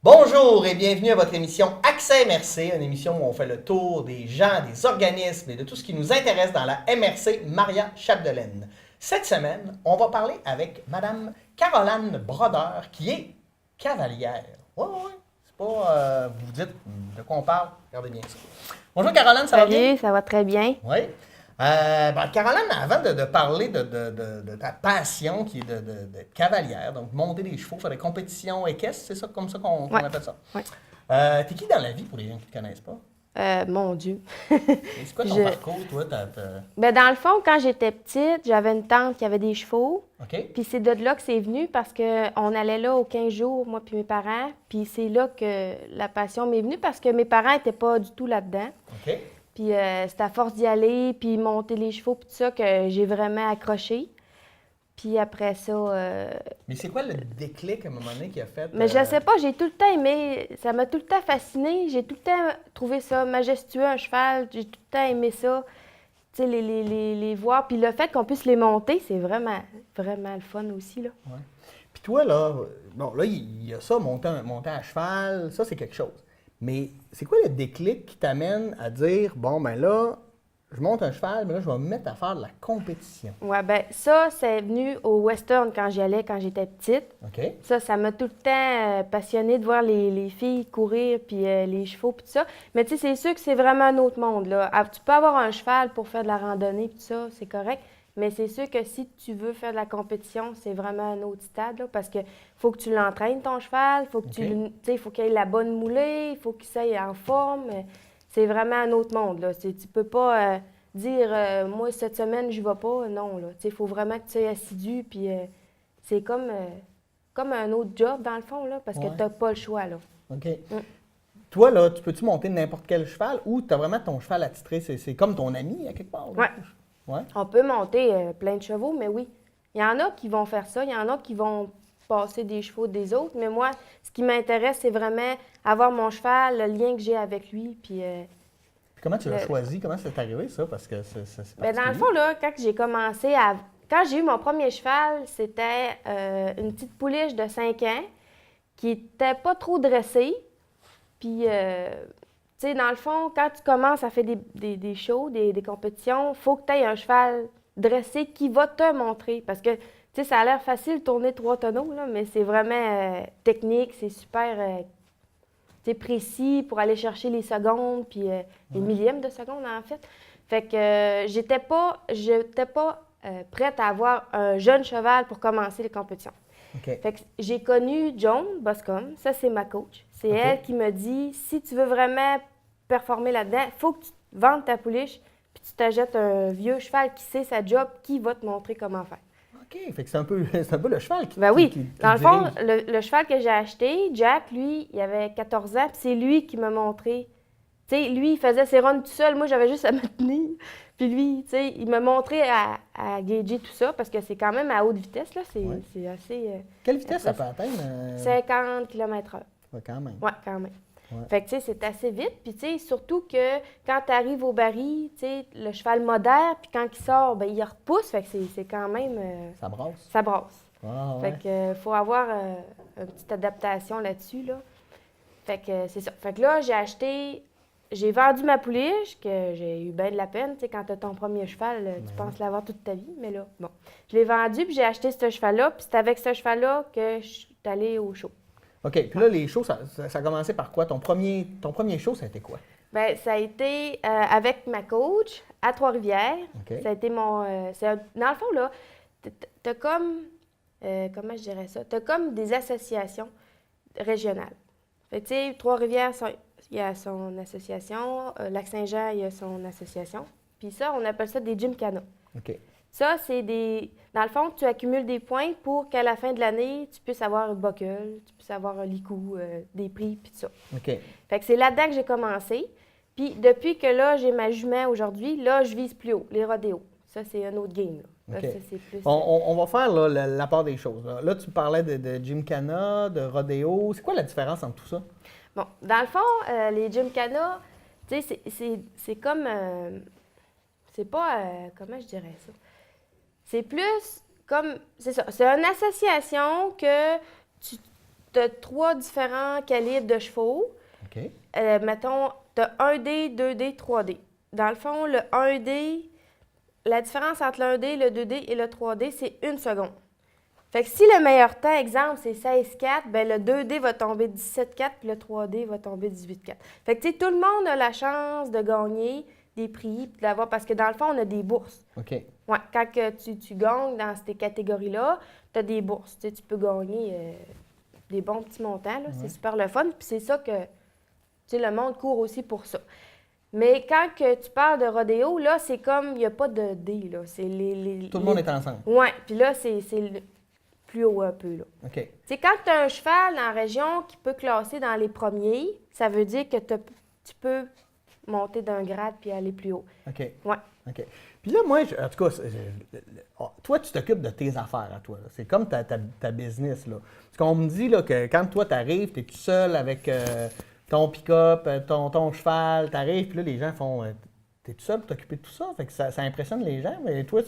Bonjour et bienvenue à votre émission Accès MRC, une émission où on fait le tour des gens, des organismes et de tout ce qui nous intéresse dans la MRC Maria Chapdelaine. Cette semaine, on va parler avec Madame Caroline Brodeur, qui est cavalière. Oui, c'est pas... vous vous dites de quoi on parle? Regardez bien ça. Bonjour Caroline, ça va bien? Salut, ça va très bien. Oui. Caroline, avant de parler de ta passion qui est d'être cavalière, donc monter des chevaux, faire des compétitions équestres, c'est ça comme ça qu'on appelle ça? Oui. T'es qui dans la vie pour les gens qui ne te connaissent pas? Mon Dieu. Et c'est quoi ton parcours, toi? Ben, dans le fond, quand j'étais petite, j'avais une tante qui avait des chevaux. OK. Puis c'est de là que c'est venu parce qu'on allait là aux 15 jours, moi puis mes parents. Puis c'est là que la passion m'est venue parce que mes parents n'étaient pas du tout là-dedans. OK. Puis c'est à force d'y aller, puis monter les chevaux, puis tout ça, que j'ai vraiment accroché. Puis après ça... Mais c'est quoi le déclic à un moment donné qui a fait... Mais je sais pas, j'ai tout le temps aimé, ça m'a tout le temps fasciné. J'ai tout le temps trouvé ça majestueux, un cheval. J'ai tout le temps aimé ça, tu sais, les voir. Puis le fait qu'on puisse les monter, c'est vraiment, vraiment le fun aussi, là. Ouais. Puis toi, là, bon, là, il y a ça, monter à cheval, ça, c'est quelque chose. Mais c'est quoi le déclic qui t'amène à dire, bon, ben là, je monte un cheval, mais là, je vais me mettre à faire de la compétition? Ouais, ben ça, c'est venu au western quand j'y allais, quand j'étais petite. OK. Ça m'a tout le temps passionnée de voir les filles courir, puis les chevaux, puis tout ça. Mais tu sais, c'est sûr que c'est vraiment un autre monde, là. Tu peux avoir un cheval pour faire de la randonnée, puis tout ça, c'est correct. Mais c'est sûr que si tu veux faire de la compétition, c'est vraiment un autre stade, là, parce que faut que tu l'entraînes, ton cheval, faut que faut qu'il ait la bonne moulée, il faut qu'il soit en forme. C'est vraiment un autre monde, là. Tu peux pas dire, moi, cette semaine, je vais pas. Non, là. Il faut vraiment que tu sois assidu, puis c'est comme un autre job, dans le fond, là, parce que tu n'as pas le choix, là. OK. Toi, là, peux-tu monter n'importe quel cheval ou tu as vraiment ton cheval attitré? C'est comme ton ami, à quelque part? Oui. Ouais. On peut monter plein de chevaux, mais oui. Il y en a qui vont faire ça. Il y en a qui vont passer des chevaux des autres. Mais moi, ce qui m'intéresse, c'est vraiment avoir mon cheval, le lien que j'ai avec lui. Puis comment tu l'as choisi? Comment c'est arrivé, ça? Parce que c'est bien, dans le fond, là, quand j'ai commencé à... Quand j'ai eu mon premier cheval, c'était une petite pouliche de 5 ans qui n'était pas trop dressée. Puis... tu sais, dans le fond, quand tu commences à faire des shows, des compétitions, il faut que tu aies un cheval dressé qui va te montrer. Parce que, tu sais, ça a l'air facile de tourner 3 tonneaux, là, mais c'est vraiment technique, c'est super précis pour aller chercher les secondes, puis les millièmes de seconde, en fait. Fait que j'étais pas prête à avoir un jeune cheval pour commencer les compétitions. Okay. Fait que j'ai connu Joan Boscombe, ça c'est ma coach. C'est elle qui m'a dit, si tu veux vraiment performer là-dedans, il faut que tu vendes ta pouliche puis tu t'achètes un vieux cheval qui sait sa job, qui va te montrer comment faire. OK. Fait que c'est un peu le cheval qui... Ben oui. Qui dans le fond, le cheval que j'ai acheté, Jack, lui, il avait 14 ans, puis c'est lui qui m'a montré. Tu sais, lui, il faisait ses runs tout seul. Moi, j'avais juste à me tenir. Puis lui, tu sais, il m'a montré à gager tout ça, parce que c'est quand même à haute vitesse, là. C'est assez... Quelle vitesse ça peut atteindre? 50 km/h. Ouais, quand même. Oui, quand même. Ouais. Fait que, tu sais, c'est assez vite. Puis, tu sais, surtout que quand tu arrives au baril, tu sais, le cheval modère, puis quand il sort, ben il repousse. Fait que c'est quand même... ça brasse. Ça brasse. Ah, fait que faut avoir une petite adaptation là-dessus, là. Fait que c'est ça. Fait que là, j'ai vendu ma pouliche, que j'ai eu bien de la peine. Tu sais, quand tu as ton premier cheval, tu penses l'avoir toute ta vie. Mais là, bon. Je l'ai vendu, puis j'ai acheté ce cheval-là. Puis c'est avec ce cheval-là que je suis allée au show. OK. Puis là, les shows, ça a commencé par quoi? Ton premier show, ça a été quoi? Bien, ça a été avec ma coach à Trois-Rivières. Okay. Ça a été dans le fond, là, t'as comme... comment je dirais ça? T'as comme des associations régionales. Fait que, tu sais, Trois-Rivières, il y a son association. Lac-Saint-Jean, il y a son association. Puis ça, on appelle ça des gymkhana. OK. Ça, c'est des... Dans le fond, tu accumules des points pour qu'à la fin de l'année, tu puisses avoir un buckle, tu puisses avoir un licou, des prix, puis tout ça. OK. Fait que c'est là-dedans que j'ai commencé. Puis depuis que là, j'ai ma jument aujourd'hui, là, je vise plus haut, les rodéos. ça, c'est un autre game. Là. OK. Là, ça, c'est plus... On va faire là, la part des choses. Là, tu parlais de gymkhana, de rodéo. C'est quoi la différence entre tout ça? Bon, dans le fond, les gymkhana, tu sais, c'est comme... c'est pas... comment je dirais ça? C'est plus comme... C'est ça. C'est une association que tu as 3 différents calibres de chevaux. OK. Mettons, tu as 1D, 2D, 3D. Dans le fond, le 1D, la différence entre le 1D, le 2D et le 3D, c'est 1 seconde. Fait que si le meilleur temps, exemple, c'est 16,4, bien le 2D va tomber 17,4 puis le 3D va tomber 18,4. Fait que, tu sais, tout le monde a la chance de gagner des prix puis d'avoir... Parce que dans le fond, on a des bourses. OK. Ouais, quand que tu gagnes dans ces catégories-là, tu as des bourses. Tu sais, tu peux gagner des bons petits montants. Là. C'est super le fun. Puis c'est ça que, tu sais, le monde court aussi pour ça. Mais quand que tu parles de rodéo, là, c'est comme, il n'y a pas de D, là. C'est Tout le monde est ensemble. Oui, puis là, c'est le plus haut un peu, là. OK. Tu sais, quand tu as un cheval dans la région qui peut classer dans les premiers, ça veut dire que tu peux monter d'un grade puis aller plus haut. OK. Ouais. OK. Puis là, moi, en tout cas, toi, tu t'occupes de tes affaires à toi. Là. C'est comme ta business, là. Parce qu'on me dit là, que quand toi, tu arrives, tu es tout seul avec ton pick-up, ton cheval, tu arrives, puis là, les gens font... tu es tout seul pour t'occuper de tout ça. Fait que ça impressionne les gens, mais toi,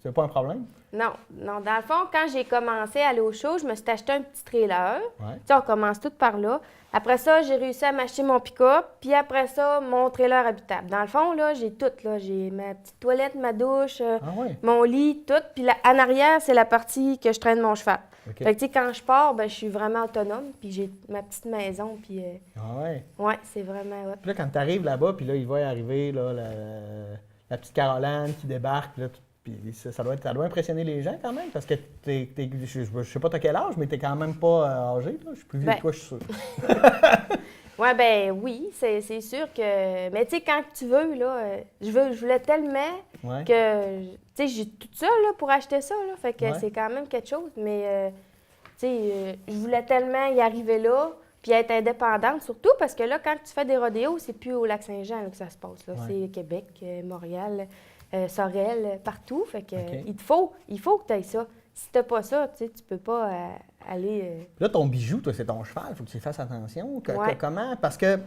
c'est pas un problème? Non, non. Dans le fond, quand j'ai commencé à aller au show, je me suis acheté un petit trailer. Ouais. Tu sais, on commence tout par là. Après ça, j'ai réussi à m'acheter mon pick-up, puis après ça, mon trailer habitable. Dans le fond, là, j'ai tout, là. J'ai ma petite toilette, ma douche, ouais. mon lit, tout. Puis en arrière, c'est la partie que je traîne mon cheval. OK. Fait que, tu sais, quand je pars, ben, je suis vraiment autonome, puis j'ai ma petite maison, puis... Ah ouais. ouais, c'est vraiment... Ouais. Puis là, quand tu arrives là-bas, puis là, il va y arriver là, la petite Caroline qui débarque, puis là, puis ça doit impressionner les gens quand même, parce que je sais pas t'as quel âge, mais t'es quand même pas âgé, là. Je suis plus vieux que toi, je suis sûr. Oui, ben oui, c'est sûr que... Mais tu sais, quand tu veux, là, je voulais tellement que... Tu sais, j'ai tout ça, là, pour acheter ça, là, fait que c'est quand même quelque chose, mais, tu sais, je voulais tellement y arriver là, puis être indépendante, surtout parce que là, quand tu fais des rodéos, c'est plus au Lac-Saint-Jean là, que ça se passe, là. C'est Québec, Montréal, Sorel, partout, fait que il faut que tu aies ça. Si t'as pas ça, tu sais, tu peux pas aller... Là, ton bijou, toi, c'est ton cheval. Il faut que tu y fasses attention. Comment? Parce que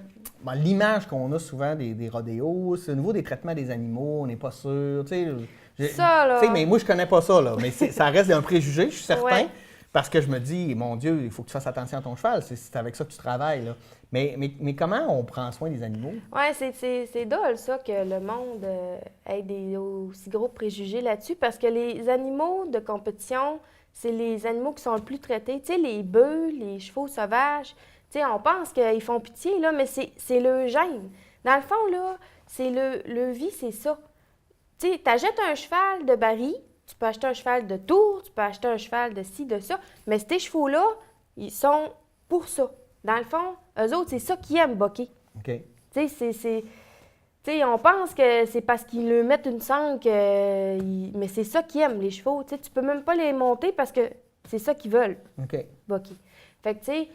l'image qu'on a souvent des rodéos, c'est au niveau des traitements des animaux, on n'est pas sûr. Ça, là... Mais moi, je connais pas ça, là. Mais ça reste un préjugé, je suis certain. Ouais. Parce que je me dis, mon Dieu, il faut que tu fasses attention à ton cheval. C'est avec ça que tu travailles, là. Mais comment on prend soin des animaux? Oui, c'est drôle, ça, que le monde ait des aussi gros préjugés là-dessus, parce que les animaux de compétition, c'est les animaux qui sont le plus traités. Tu sais, les bœufs, les chevaux sauvages, tu sais, on pense qu'ils font pitié, là, mais c'est le gène. Dans le fond, là, c'est le vie, c'est ça. Tu sais, t'achètes un cheval de baril, tu peux acheter un cheval de tour, tu peux acheter un cheval de ci, de ça, mais ces chevaux-là, ils sont pour ça. Dans le fond, eux autres, c'est ça qu'ils aiment, boquer. OK. Tu sais, on pense que c'est parce qu'ils leur mettent une sangle mais c'est ça qu'ils aiment, les chevaux. Tu sais, tu peux même pas les monter parce que c'est ça qu'ils veulent, OK. boquer. Fait que, tu sais,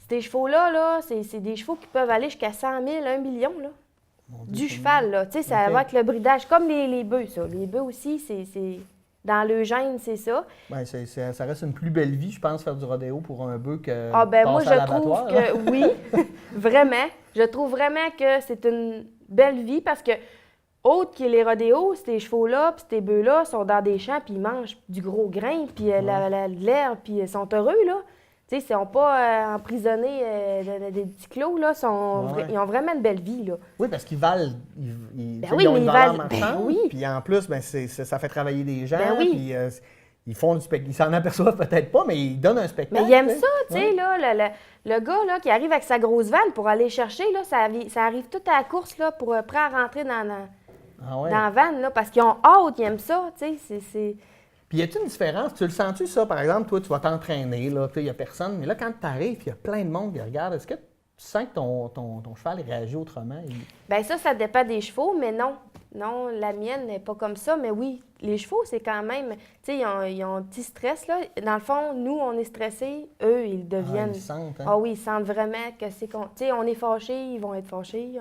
ces chevaux-là, là, c'est des chevaux qui peuvent aller jusqu'à 100 000, 1 million, là. Du cheval, là. Tu sais, ça va avec le bridage, comme les bœufs, ça. Les bœufs aussi, c'est... Dans le gène, c'est ça. Bien, ça reste une plus belle vie, je pense, faire du rodéo pour un bœuf que Ah ben moi, passer à je trouve l'abattoir, que oui, vraiment. Je trouve vraiment que c'est une belle vie parce que, autre que les rodéos, ces chevaux-là puis ces bœufs-là sont dans des champs puis ils mangent du gros grain puis l'herbe puis ils sont heureux, là. Tu sais, ils sont pas emprisonnés des petits clos, là. Ils ont vraiment une belle vie, là. Oui, parce qu'ils valent. Ben ils oui, ont mais une ils valeur valent. marchande. Ben oui. Puis en plus, ça fait travailler des gens. Ben oui. Puis ils font du spectacle. Ils s'en aperçoivent peut-être pas, mais ils donnent un spectacle. Mais ils aiment ça, tu sais, là. Le gars, là, qui arrive avec sa grosse vanne pour aller chercher, là, ça arrive tout à la course, là, pour prêt à rentrer dans la vanne, là, parce qu'ils ont hâte, ils aiment ça, tu sais. Puis y a-t-il une différence? Tu le sens-tu, ça, par exemple, toi, tu vas t'entraîner, là, il n'y a personne, mais là, quand tu arrives, il y a plein de monde qui regarde. Est-ce que tu sens que ton cheval réagit autrement? Bien, ça dépend des chevaux, mais non. Non, la mienne n'est pas comme ça, mais oui, les chevaux, c'est quand même... Tu sais, ils ont un petit stress, là. Dans le fond, nous, on est stressés, eux, ils deviennent... Ils sentent, hein? Ah oui, ils sentent vraiment que c'est... Tu sais, on est fâchés, ils vont être fâchés,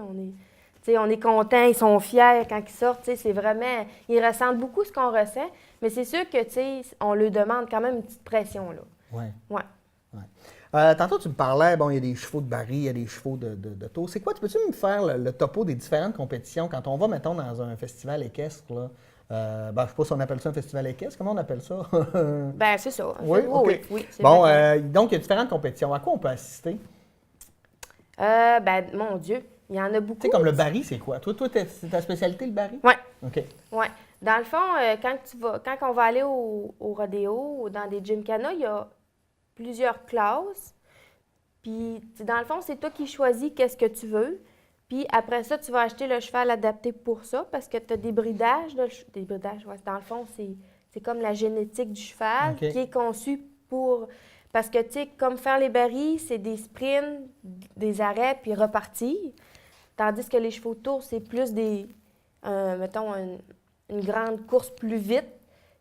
Tu sais, on est content, ils sont fiers quand ils sortent. Tu sais, c'est vraiment... Ils ressentent beaucoup ce qu'on ressent, mais c'est sûr que, tu sais, on leur demande quand même une petite pression, là. Oui. Ouais. Tantôt, tu me parlais, bon, il y a des chevaux de Barry, il y a des chevaux de Tours. C'est quoi? Peux-tu me faire le topo des différentes compétitions quand on va, mettons, dans un festival équestre, là? Je ne sais pas si on appelle ça un festival équestre. Comment on appelle ça? Ben c'est ça. Oui, OK. Oui, c'est Bon, exactement. donc, il y a différentes compétitions. À quoi on peut assister? Ben, mon Dieu, il y en a beaucoup. Tu sais, comme le Barry, c'est quoi? Toi, c'est ta spécialité, le Barry? Oui. OK. Ouais. Dans le fond, quand on va aller au rodéo ou dans des gymkhana, il y a plusieurs classes. Puis, dans le fond, c'est toi qui choisis qu'est-ce que tu veux. Puis après ça, tu vas acheter le cheval adapté pour ça parce que tu as des bridages. Des bridages, ouais. Dans le fond, c'est comme la génétique du cheval OK. qui est conçue pour... Parce que, tu sais, comme faire les barils, c'est des sprints, des arrêts, puis repartir. Tandis que les chevaux de tour, c'est plus mettons, une grande course plus vite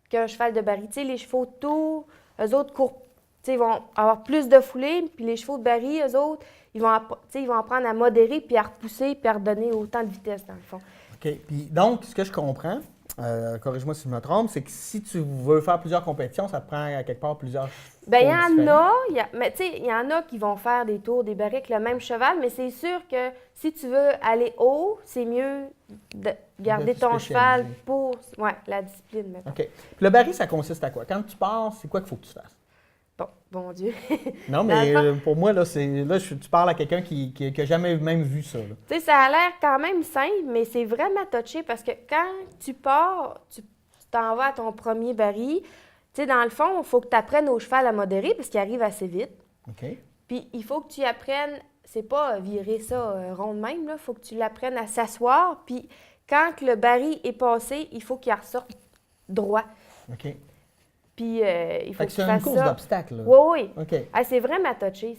qu'un cheval de baril. Tu sais, les chevaux de tour, eux autres courent, tu sais, ils vont avoir plus de foulée, puis les chevaux de baril, eux autres, ils vont apprendre à modérer, puis à repousser, puis à redonner autant de vitesse, dans le fond. OK. Puis donc, ce que je comprends, corrige-moi si je me trompe, c'est que si tu veux faire plusieurs compétitions, ça te prend à quelque part plusieurs Bien, il y chevaux en différents. mais tu sais, il y en a qui vont faire des tours, des barils avec le même cheval, mais c'est sûr que si tu veux aller haut, c'est mieux de garder De ton cheval spécialiser. pour la discipline, mettons. OK. Puis le Barry, ça consiste à quoi? Quand tu pars, c'est quoi qu'il faut que tu fasses? Bon Dieu. Non, Dans mais le fond, pour moi, là, tu parles à quelqu'un qui n'a jamais même vu ça. Là. tu sais, ça a l'air quand même simple, mais c'est vraiment touché parce que quand tu pars, tu t'en vas à ton premier baril. Tu sais, dans le fond, il faut que tu apprennes au cheval à modérer parce qu'il arrive assez vite. OK. Puis il faut que tu apprennes, c'est pas virer ça rond de même, il faut que tu l'apprennes à s'asseoir. Puis quand que le baril est passé, il faut qu'il ressorte droit. OK. Puis il faut Fait que que tu c'est une fasses course ça. d'obstacles. Là. Oui, oui. OK. Ah, c'est vraiment touché.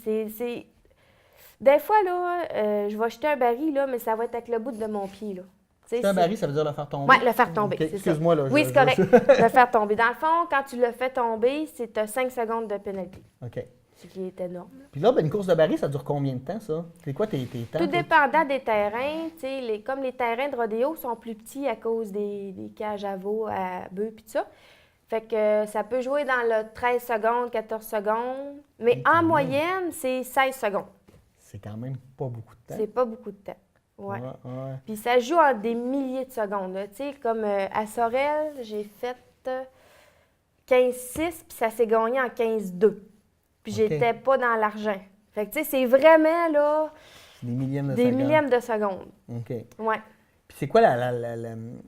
Des fois, là, je vais jeter un baril, là, mais ça va être avec le bout de mon pied. Là. Tu sais, C'est un Barry, ça veut dire le faire tomber? Oui, le faire tomber, OK. c'est Excuse-moi, ça. là. Oui, c'est correct. Le faire tomber. Dans le fond, quand tu le fais tomber, c'est 5 secondes de pénalité, OK. ce qui est énorme. Puis là, ben, une course de Barry, ça dure combien de temps, ça? C'est quoi tes temps? Tout toi? dépendant des terrains, tu sais, comme les terrains de rodéo sont plus petits à cause des cages à veaux, à bœufs, puis tout ça. Fait que ça peut jouer dans le 13 secondes, 14 secondes, mais en moyenne, c'est 16 secondes. C'est quand même pas beaucoup de temps. C'est pas beaucoup de temps. Ouais. Ouais. Puis ça joue en des milliers de secondes. Tu sais, comme à Sorel, j'ai fait 15-6, puis ça s'est gagné en 15-2. Puis OK. j'étais pas dans l'argent. Fait que tu sais, c'est vraiment là Des millièmes de des secondes. millièmes de secondes. OK. Ouais. Puis c'est quoi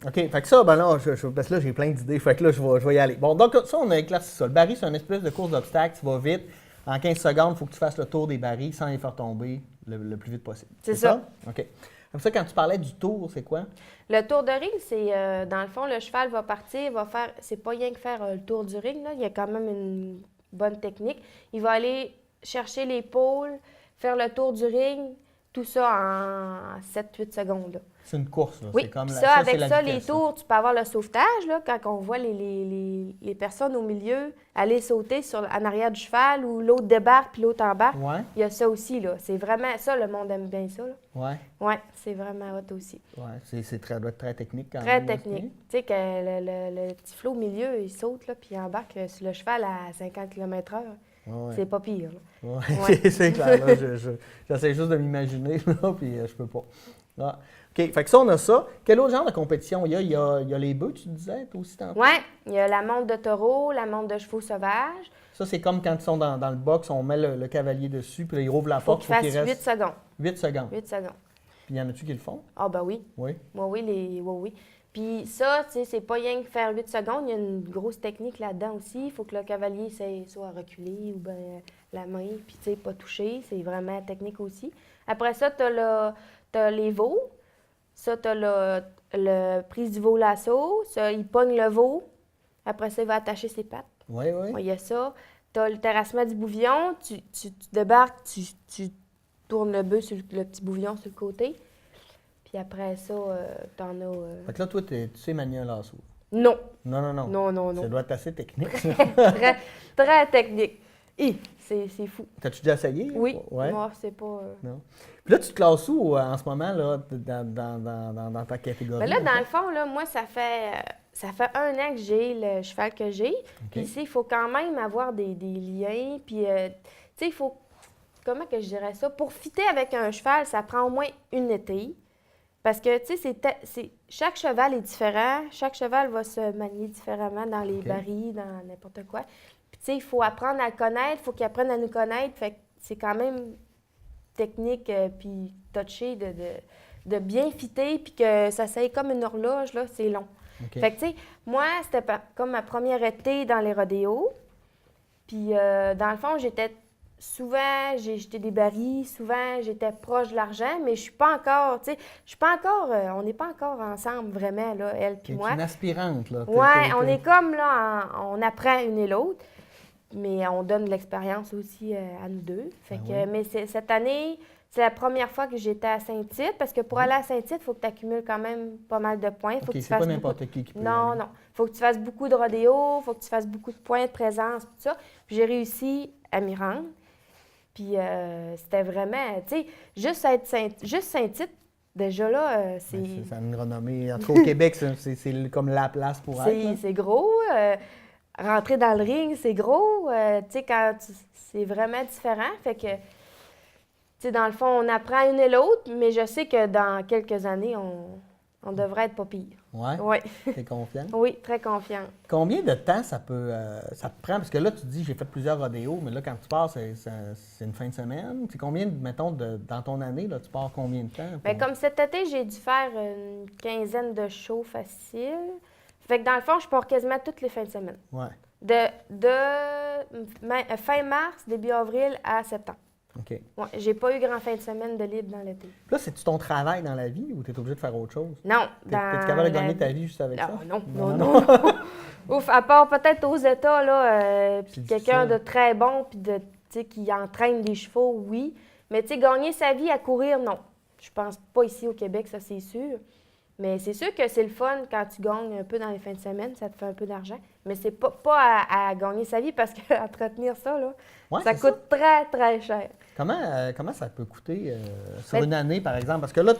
OK, fait que ça, ben là, parce que là, j'ai plein d'idées. Fait que là, je vais y aller. Bon, donc ça, on a éclairci ça. Le baril, c'est une espèce de course d'obstacles. Tu vas vite. En 15 secondes, il faut que tu fasses le tour des barils sans les faire tomber le plus vite possible. C'est ça. OK. Comme ça, quand tu parlais du tour, c'est quoi? Le tour de ring, c'est dans le fond, le cheval va partir, va faire. C'est pas rien que faire le tour du ring, là. Il y a quand même une bonne technique. Il va aller chercher l'épaule, faire le tour du ring, tout ça en 7-8 secondes. Là. C'est une course, là. Oui, C'est comme puis la- ça, c'est avec la ça, vitesse, les ça. tours, tu peux avoir le sauvetage, là, quand on voit les personnes au milieu aller sauter en arrière du cheval ou l'autre débarque puis l'autre embarque. Ouais, Il y a ça aussi, là. C'est vraiment ça, le monde aime bien ça, là. ouais, Oui, c'est vraiment hot aussi. ouais. Doit être très technique quand Très même. là, technique. Tu sais que le petit flot au milieu, il saute, là, puis il embarque sur le cheval à 50 km/h. Ouais. C'est pas pire, là. Ouais, Ouais. c'est clair. Là, j'essaie juste de m'imaginer, là, puis je peux pas. Ah. OK, fait que ça, on a ça. Quel autre genre de compétition il y a? Il y a les bœufs, tu disais, toi aussi, tantôt? Oui, il y a la monte de taureau, la monte de chevaux sauvages. Ça, c'est comme quand ils sont dans le box, on met le cavalier dessus, puis là, il rouvre la Il faut porte, qu'il faut qu'il fasse 8 reste secondes. 8 secondes. 8 secondes. Puis il y en a-tu qui le font? Ah, ben oui. Oui. Oui. Puis ça, tu sais, c'est pas rien que faire 8 secondes. Il y a une grosse technique là-dedans aussi. Il faut que le cavalier soit reculé ou bien la main, puis tu sais, pas toucher. C'est vraiment technique aussi. Après ça, t'as les veaux. Ça, t'as le prise du veau lasso. Ça, il pogne le veau. Après ça, il va attacher ses pattes. Oui, oui. Il y a ça. T'as le terrassement du bouvillon. Tu débarques, tu tournes le bœuf sur le petit bouvillon sur le côté. Puis après ça, t'en as... Fait que là, toi, tu sais manier un lasso. Non. Non. Non. Ça doit être assez technique, ça. Très, très technique. C'est fou. T'as-tu déjà essayé? Oui, Ouais. moi, c'est pas... Non. Puis là, tu te classes où en ce moment, là, dans ta catégorie? Ben là, dans le fond, là, moi, ça fait 1 an que j'ai le cheval que j'ai. Puis ici, il faut quand même avoir des liens. Puis, tu sais, il faut... Comment que je dirais ça? Pour fitter avec un cheval, ça prend au moins une été. Parce que, tu sais, chaque cheval est différent. Chaque cheval va se manier différemment dans les barils, dans n'importe quoi. Puis, tu sais, il faut apprendre à le connaître. Il faut qu'il apprenne à nous connaître. Fait que c'est quand même technique puis touché de bien fitter puis que ça s'aille comme une horloge, là, c'est long. Fait que, tu sais, moi, c'était comme ma première été dans les rodéos. Puis, dans le fond, souvent, j'ai jeté des barils, souvent, j'étais proche de l'argent, mais je suis pas encore, tu sais, on n'est pas encore ensemble vraiment, là, elle puis moi. C'est une aspirante, là. Ouais, on est comme, là, on apprend une et l'autre, mais on donne de l'expérience aussi à nous deux. Fait que, mais cette année, c'est la première fois que j'étais à Saint-Tite, parce que pour aller à Saint-Tite, il faut que tu accumules quand même pas mal de points. Faut que tu c'est pas n'importe qui peut y Non, aller. non. Il faut que tu fasses beaucoup de rodéos, il faut que tu fasses beaucoup de points de présence, tout ça. Puis j'ai réussi à m'y rendre. Puis c'était vraiment, tu sais, juste Saint-Tite, déjà là, c'est... Ça a une renommée. En tout cas, au Québec, c'est comme la place pour être. C'est gros. Rentrer dans le ring, c'est gros. Tu sais, c'est vraiment différent. Fait que, tu sais, dans le fond, on apprend une et l'autre, mais je sais que dans quelques années, on devrait être pas pire. Ouais? Oui. T'es confiant? Oui, très confiant. Combien de temps ça te prend? Parce que là, tu dis, j'ai fait plusieurs rodéos, mais là, quand tu pars, c'est une fin de semaine. C'est combien, mettons, dans ton année, là, tu pars combien de temps? Bien, comme cet été, j'ai dû faire une quinzaine de shows faciles. Fait que dans le fond, je pars quasiment toutes les fins de semaine. Ouais. Fin mars, début avril à septembre. OK. Ouais, j'ai pas eu grand fin de semaine de libre dans l'été. Puis là, c'est-tu ton travail dans la vie ou tu es obligé de faire autre chose? Non. T'es-tu capable de gagner ta vie juste avec ça? Non. Ouf, à part peut-être aux États, là, puis quelqu'un de très bon, puis qui entraîne des chevaux, oui. Mais tu sais, gagner sa vie à courir, non. Je pense pas ici au Québec, ça c'est sûr. Mais c'est sûr que c'est le fun quand tu gagnes un peu dans les fins de semaine, ça te fait un peu d'argent. Mais c'est pas à gagner sa vie parce qu'entretenir ça, là, ça coûte très, très cher. Comment ça peut coûter sur une année, par exemple? Parce que là,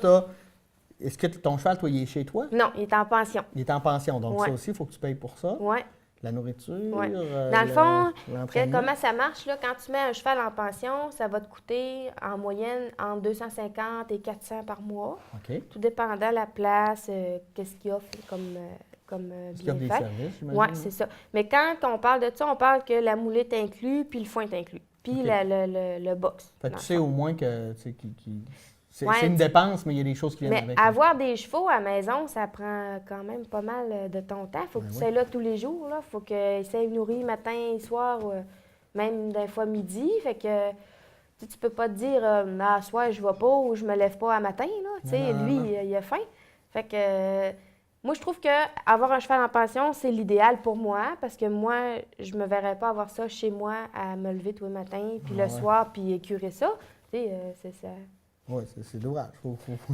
est-ce que ton cheval, toi, il est chez toi? Non, il est en pension. Il est en pension, donc ça aussi, il faut que tu payes pour ça. Oui. La nourriture, Dans le fond, l'entraînement. comment ça marche, là, quand tu mets un cheval en pension, ça va te coûter en moyenne entre 250 et 400 par mois. OK. Tout dépendant de la place, qu'est-ce qu'il offre comme Est-ce qu'il y a des bienfait. services, j'imagine? Oui, c'est ça. Mais quand on parle de ça, on parle que la moulette est inclus, puis le foin est inclus, puis le box. Fait que tu sais au moins que c'est Ouais, une dépense, mais il y a des choses qui viennent Mais avec. avoir des chevaux à la maison, ça prend quand même pas mal de ton temps. Il faut que tu sois là tous les jours. Il faut qu'ils soient nourris matin et soir, même des fois midi. Fait que tu peux pas te dire à soir je vais pas ou je me lève pas à matin. Là. Lui, il a faim. Fait que moi, je trouve que avoir un cheval en pension, c'est l'idéal pour moi parce que moi, je me verrais pas avoir ça chez moi à me lever tous les matins, puis le soir, puis écurer ça. C'est ça. Oui, c'est dommage.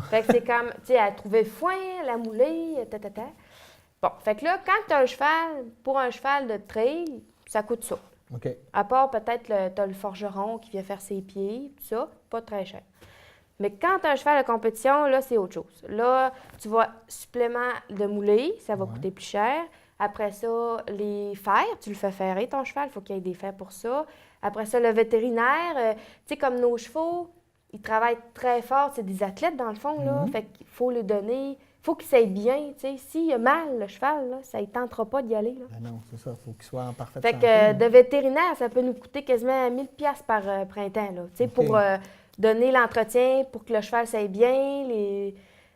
Fait que c'est comme, tu sais, à trouver le foin, la moulée, Bon, fait que là, quand tu as un cheval, pour un cheval de trail, ça coûte ça. OK. À part peut-être, tu as le forgeron qui vient faire ses pieds, tout ça, pas très cher. Mais quand tu as un cheval de compétition, là, c'est autre chose. Là, tu vas supplément de moulée, ça va coûter plus cher. Après ça, les fers, tu le fais ferrer ton cheval, il faut qu'il y ait des fers pour ça. Après ça, le vétérinaire, tu sais, comme nos chevaux, ils travaillent très fort, c'est des athlètes dans le fond, là. Fait qu'il faut les donner, il faut qu'ils s'aillent bien, tu sais. S'il a mal, le cheval, là, ça ne tentera pas d'y aller, là. Ben non, c'est ça, il faut qu'il soit en parfaite Fait santé. que de vétérinaire, ça peut nous coûter quasiment 1000$ par printemps, là. Tu sais, pour donner l'entretien, pour que le cheval s'aille bien,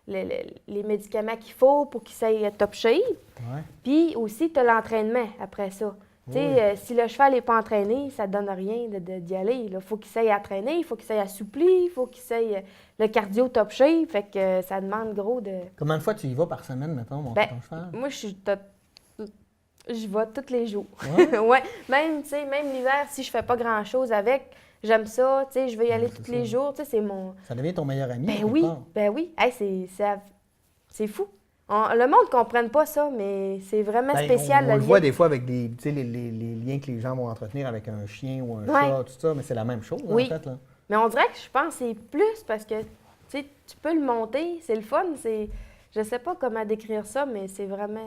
les médicaments qu'il faut pour qu'il s'aille top shape. Ouais. Puis aussi, tu as l'entraînement après ça. Tu sais, si le cheval n'est pas entraîné, ça ne donne rien d'y aller. Il faut qu'il s'aille à traîner, il faut qu'il s'aille assoupli, il faut qu'il s'aille le cardio top shape. Fait que ça demande gros de... Combien de fois tu y vas par semaine, mettons, monter ton cheval? Moi, je vais tous les jours. Ouais? Ouais. Même l'hiver, si je fais pas grand-chose avec, j'aime ça. Tu sais, je vais y aller tous les jours. Tu sais, c'est mon... Ça devient ton meilleur ami? Ben oui. Hey, c'est fou. Le monde ne comprenne pas ça, mais c'est vraiment Ben, spécial. on le lien. voit des fois avec des, tu sais, les liens que les gens vont entretenir avec un chien ou un chat, tout ça, mais c'est la même chose, Oui. en fait. Là. Mais on dirait que je pense que c'est plus parce que tu peux le monter, c'est le fun. Je sais pas comment décrire ça, mais c'est vraiment.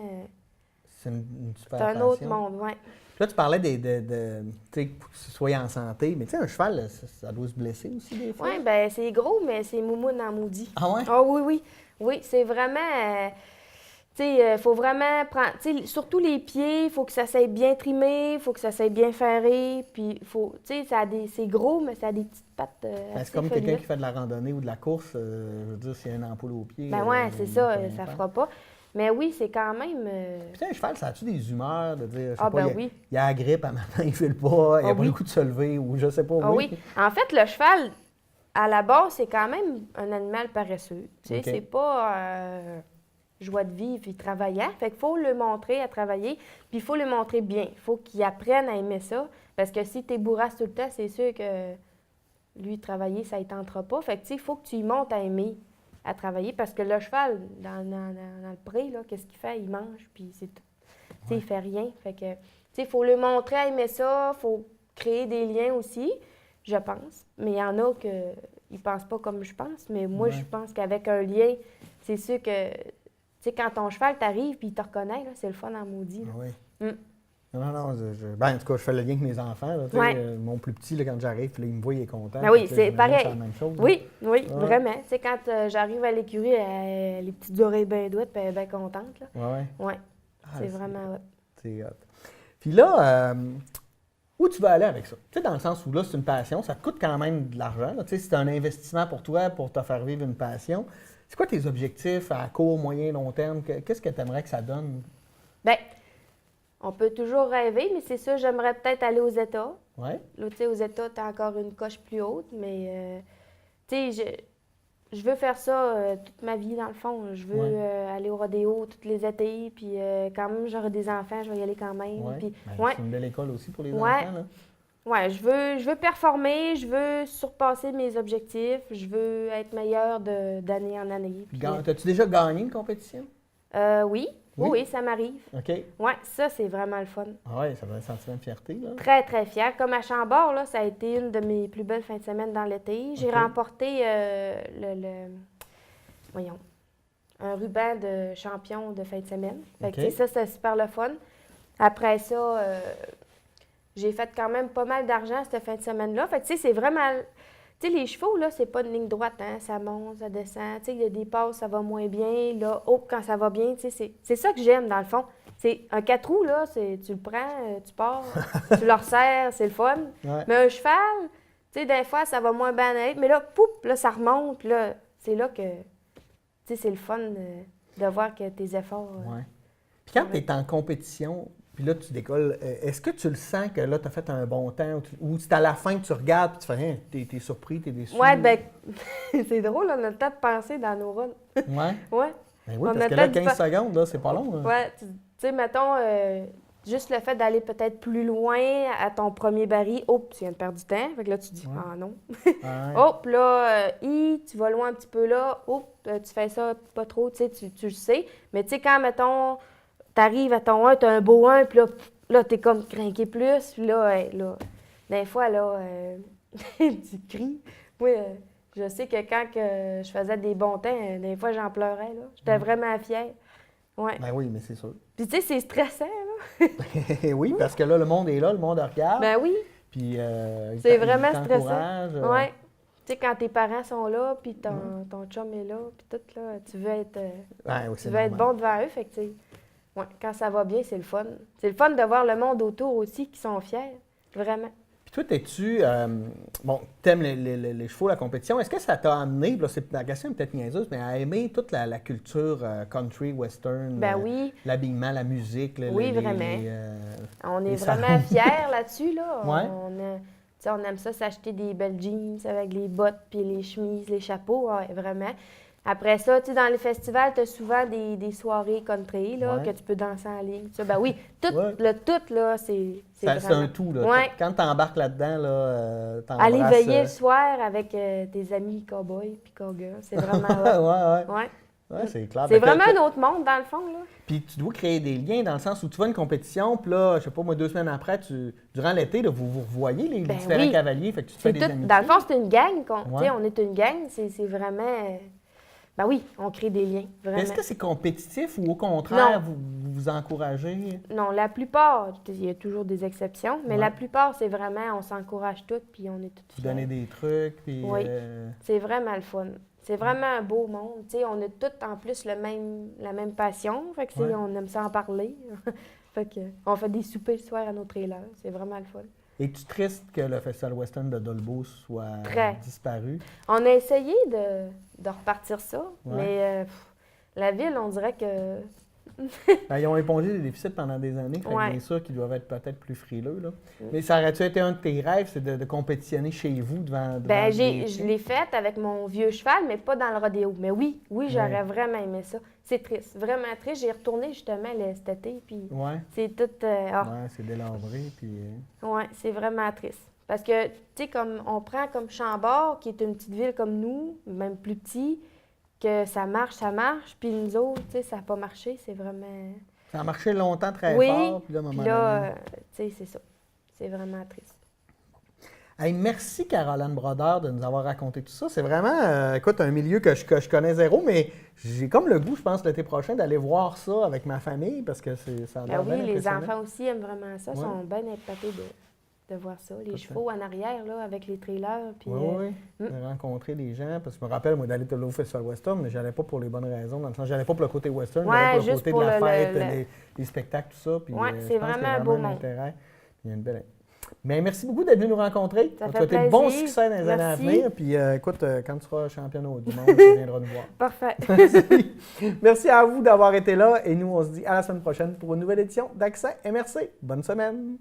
C'est une super C'est un autre passion. monde, oui. Là, tu parlais tu sais, pour que tu sois en santé, mais tu sais, un cheval, là, ça doit se blesser aussi des fois. Oui, ben c'est gros, mais c'est moumoune en maudit. Ah ouais? Ah oui, oui. Oui, c'est vraiment. Tu sais, il faut vraiment prendre. Tu sais, surtout les pieds, il faut que ça soit bien trimé, il faut que ça soit bien ferré. Puis, faut. Tu sais, c'est gros, mais ça a des petites pattes. Ben, Assez c'est comme quelqu'un folies. qui fait de la randonnée ou de la course, je veux dire, s'il y a une ampoule au pied. Ben ouais, c'est ça, il peut rien ça faire. fera pas. Mais oui, c'est quand même. Puis, tu sais, un cheval, ça a-tu des humeurs de dire, je sais Ah, pas, ben il, oui. il a la grippe, à matin, il file pas, il a Ah pas oui. le coup de se lever, ou je sais pas, Ah oui. En fait, le cheval, à la base, c'est quand même un animal paresseux. Tu sais, OK. c'est pas joie de vivre et travaillant. Fait qu'il faut le montrer à travailler, puis il faut le montrer bien. Il faut qu'il apprenne à aimer ça. Parce que si tu bourrasse tout le temps, c'est sûr que lui, travailler, ça ne tentera pas. Fait que, tu sais, il faut que tu y montes à aimer à travailler. Parce que le cheval, dans le pré, là, qu'est-ce qu'il fait? Il mange, puis c'est tout. Tu sais, il fait rien. Fait que, tu sais, il faut le montrer à aimer ça. Il faut créer des liens aussi, je pense. Mais il y en a qui ne pensent pas comme je pense. Mais moi, je pense qu'avec un lien, c'est sûr que, tu sais, quand ton cheval t'arrive puis il te reconnaît, là, c'est le fun en maudit. là. Ah oui. Mm. Non, ben, en tout cas, je fais le lien avec mes enfants. Là, tu sais, Ouais. mon plus petit, là, quand j'arrive, puis là, il me voit, il est content. Ben oui, Fait que c'est j'imagine que pareil. C'est la même chose. Oui, oui, Ouais. vraiment. Tu sais, quand j'arrive à l'écurie, les petites oreilles bien douettes, puis elle est bien contente. Là. Ouais. Ouais, Ah, c'est vraiment hot. C'est hot. Puis là, où tu vas aller avec ça? Tu sais, dans le sens où là, c'est une passion, ça te coûte quand même de l'argent. là. Tu sais, c'est un investissement pour toi, pour te faire vivre une passion. C'est quoi tes objectifs à court, moyen, long terme? Qu'est-ce que tu aimerais que ça donne? Bien, on peut toujours rêver, mais c'est sûr, j'aimerais peut-être aller aux États. Ouais. Là, tu sais, aux États, tu as encore une coche plus haute, mais, tu sais, je veux faire ça toute ma vie, dans le fond. Je veux Ouais. aller au rodéo tous les étés, puis quand même, j'aurai des enfants, je vais y aller quand même. Ouais. Puis, Ben, ouais, c'est une belle école aussi pour les Ouais. enfants. Là. ouais, je veux performer, je veux surpasser mes objectifs, je veux être meilleure d'année en année. Puis, As-tu déjà gagné une compétition? oui, Oui? oui, ça m'arrive. OK. Ouais, ça, c'est vraiment le fun. Ah ouais, ça doit être un sentiment de fierté. Là. Très, très fière. Comme à Chambord, là, ça a été une de mes plus belles fins de semaine dans l'été. J'ai OK. remporté voyons, un ruban de champion de fin de semaine. Fait que, OK. tu sais, ça, c'est super le fun. Après ça, j'ai fait quand même pas mal d'argent cette fin de semaine-là. Fait que, tu sais, c'est vraiment... Tu sais, les chevaux, là, c'est pas une ligne droite, hein. Ça monte, ça descend. Tu sais, il y a des passes, ça va moins bien. Là, quand ça va bien, tu sais, c'est ça que j'aime, dans le fond. C'est un 4 roues, là, tu le prends, tu pars, tu le resserres, c'est le fun. Ouais. Mais un cheval, tu sais, des fois, ça va moins bien aller. Mais là, poup, là, ça remonte. Puis là, c'est là que, tu sais, c'est le fun de voir que tes efforts... Ouais. Puis quand tu es en compétition, puis là, tu décolles, est-ce que tu le sens que là, tu as fait un bon temps ou c'est à la fin que tu regardes et tu fais rien, t'es surpris, t'es déçu? Ouais, ben c'est drôle, on a le temps de penser dans nos runs. Ouais. Ouais. Ben oui, On parce a que là, peut-être 15 secondes, là, c'est pas long. Là. Ouais, tu sais, mettons, juste le fait d'aller peut-être plus loin à ton premier baril, oh, tu viens de perdre du temps. Fait que là, tu dis, Ouais. ah non. Ouais. Oh, puis là, tu vas loin un petit peu là, oh, tu fais ça pas trop, tu sais, tu le sais. Mais tu sais, quand, mettons, t'arrives à ton 1, t'as un beau 1, puis là, t'es comme craqué plus, puis là, là, des fois, là, tu cries. Moi, je sais que quand que je faisais des bons temps, des fois, j'en pleurais, là. J'étais vraiment fière. Ouais. Ben oui, mais c'est sûr. Puis tu sais, c'est stressant, là. Oui, parce que là, le monde est là, le monde regarde. Ben oui, Puis, il c'est t'a- vraiment il stressant. t'encourage, Ouais. Tu sais, quand tes parents sont là, puis ton chum est là, puis tout, là, tu veux être, Ouais, oui, c'est tu veux être normal. bon devant eux. Fait que, tu sais, ouais, quand ça va bien, c'est le fun. C'est le fun de voir le monde autour aussi qui sont fiers. Vraiment. Puis toi, t'es-tu... bon, t'aimes les chevaux, la compétition. Est-ce que ça t'a amené, puis là, la question est peut-être niaiseuse, mais à aimer toute la culture country, western, Ben oui, l'habillement, la musique, Oui, vraiment. on est les vraiment salons. fiers là-dessus, là. Ouais. Tu sais, on aime ça s'acheter des belles jeans avec les bottes, puis les chemises, les chapeaux, ouais, vraiment. Après ça, tu sais, dans les festivals, tu as souvent des soirées country, là, Ouais. que tu peux danser en ligne. Ça, ben oui, tout, Ouais. le tout, là, c'est C'est vraiment... un tout, là. Ouais. Quand t'embarques là-dedans, là, Aller t'embrasses... veiller le soir avec tes amis cowboys puis cowgirls, c'est vraiment hot. ouais, ouais. Ouais. Ouais, c'est clair. C'est Ben, vraiment un autre monde, dans le fond, là. Puis tu dois créer des liens dans le sens où tu vas à une compétition, puis là, je sais pas, moi, 2 semaines après, durant l'été, là, vous revoyez les Ben différents oui. cavaliers, fait que tu te fais des amitiés. Dans le fond, c'est une gang. Tu Ouais. sais, on est une gang. C'est vraiment... Ben oui, on crée des liens, vraiment. Est-ce que c'est compétitif ou au contraire, Non. vous vous encouragez? Non, la plupart, il y a toujours des exceptions, mais Ouais. la plupart, c'est vraiment, on s'encourage toutes, puis on est toutes Vous fiers. donnez des trucs, puis... Oui. C'est vraiment le fun. C'est vraiment un beau monde. Tu sais, on a toutes en plus la même passion. Fait que Ouais. on aime ça en parler. Fait que on fait des soupers le soir à nos trailers. C'est vraiment le fun. Es-tu triste que le Festival Western de Dolbeau soit Très. disparu? On a essayé de repartir ça, Ouais. mais la ville, on dirait que... Ben, ils ont épongé les déficits pendant des années, fait que Ouais. bien sûr qu'ils doivent être peut-être plus frileux. Là. Mais ça aurait-tu été un de tes rêves, c'est de compétitionner chez vous devant Ben, des je l'ai faite avec mon vieux cheval, mais pas dans le rodéo. Mais oui, j'aurais Ouais. vraiment aimé ça. C'est triste, vraiment triste. J'y retourné justement cet été, puis Ouais, c'est tout... ouais, c'est délabré, puis... Ouais, c'est vraiment triste. Parce que, tu sais, comme on prend comme Chambord, qui est une petite ville comme nous, même plus petit, que ça marche, puis nous autres, tu sais, ça n'a pas marché, c'est vraiment... Ça a marché longtemps très Oui, fort, puis là, à un moment puis là, donné... tu sais, c'est ça. C'est vraiment triste. Hey, merci Caroline Brodeur de nous avoir raconté tout ça. C'est vraiment, écoute, un milieu que je connais zéro, mais j'ai comme le goût, je pense, l'été prochain, d'aller voir ça avec ma famille, parce que ça a Ben l'air oui, bien les impressionnant. enfants aussi aiment vraiment ça, Ouais. sont bien épatés de voir ça. Les chevaux en arrière, là, avec les trailers, puis... Oui, oui. De rencontrer des gens. Parce que je me rappelle, moi, d'aller au Festival Western, mais j'allais pas pour les bonnes raisons. Dans le sens, j'allais pas pour le côté western, Ouais, j'allais pour le juste côté pour de la le- fête, le- les spectacles, tout ça. Puis, Ouais, je c'est pense qu'il y a vraiment un beau un monde. intérêt. Il y a une belle... Mais merci beaucoup d'être venu nous rencontrer. Ça On te fait souhaite plaisir. bon succès dans les années à Merci. venir. Puis écoute, quand tu seras championne du monde, tu viendras nous voir. Parfait. Merci à vous d'avoir été là. Et nous, on se dit à la semaine prochaine pour une nouvelle édition d'Accès MRC. Bonne semaine.